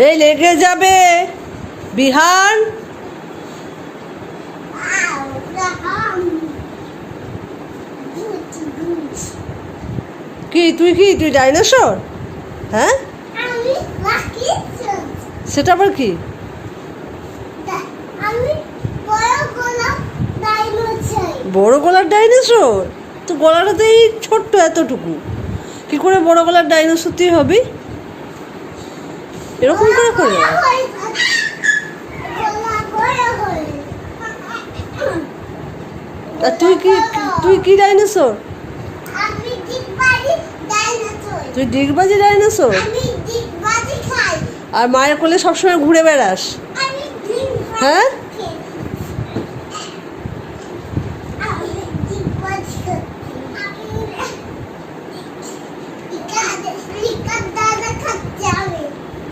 এই লেগে যাবে বিহান। কি তুই ডাইনোসর? হ্যাঁ, সেটা আবার কি? বড় গলার ডাইনোসর? তো গলাটা তো এই ছোট্ট এতটুকু, কি করে বড় গলার ডাইনোসর তুই হবি? এরকম করে আর তুই কি ডাইনোসর? তুই ডিগবাজি ডাইনোসর? আর মায়ের কোলে সবসময় ঘুরে বেড়াস? হ্যাঁ,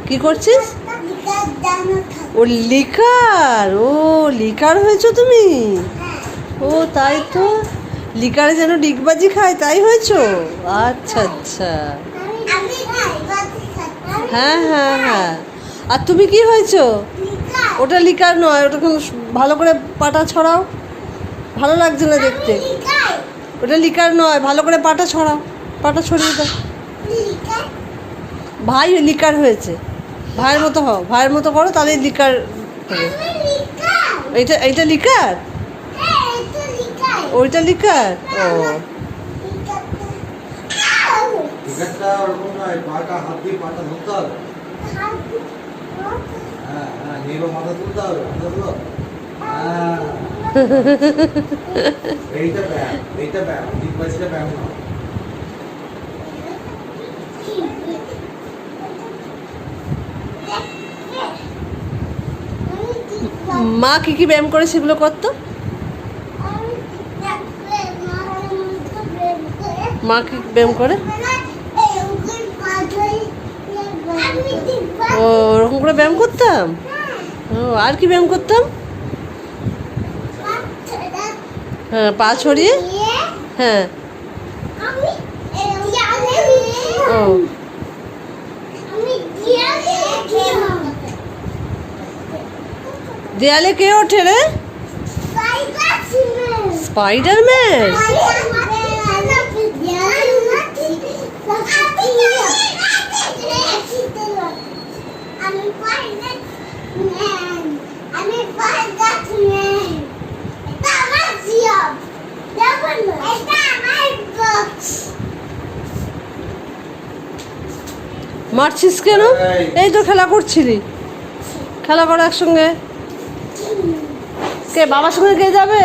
কি করছিস? ও লিকার হয়েছো তুমি? ও তাই তো, লিকারে যেন ডিগবাজি খায় তাই হয়েছো? আচ্ছা আচ্ছা, হ্যাঁ হ্যাঁ হ্যাঁ। আর তুমি কি হয়েছো? ওটা লিকার নয়, ওটা ভালো করে পাটা ছড়াও, ভালো লাগছে না দেখতে। ওটা লিকার নয়, ভালো করে পাটা ছড়াও, পাটা ছড়িয়ে দাও। ভাই লিকার হয়েছে, ভাইয়ের মতো হও, ভাইয়ের মতো করো, তাহলে লিকার হবে। এইটা লিকার, ওইটা লিকার। ও লিকারটা ওরকম নয়, পাটা হাত দিয়ে পাটা ধরতে হবে। হ্যাঁ হ্যাঁ, নেবা মাথা তুলতে হবে, মাথা তুলো। হ্যাঁ, এইটা ব্যায়াম, ডিগবাজিটা ব্যায়াম না। মা কি ব্যায়াম করে সেগুলো করতো? মা কি ব্যায়াম করে? ও ওরকম করে ব্যায়াম করতাম। ও আর কি ব্যায়াম করতাম? হ্যাঁ, পা ছড়িয়ে। হ্যাঁ, ও দেয়ালে কে ওঠে রে? স্পাইডারম্যান? মারছিস কেন? এই তো খেলা করছিলি, খেলা করো একসঙ্গে। কে বাবার সঙ্গে কে যাবে?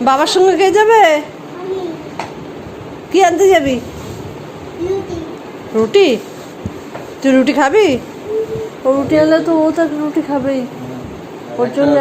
বাবার সঙ্গে কে যাবে? কি আনতে যাবি? রুটি? তুই রুটি খাবি? ও রুটি আনলে তো ও তো রুটি খাবেই, ওর জন্য।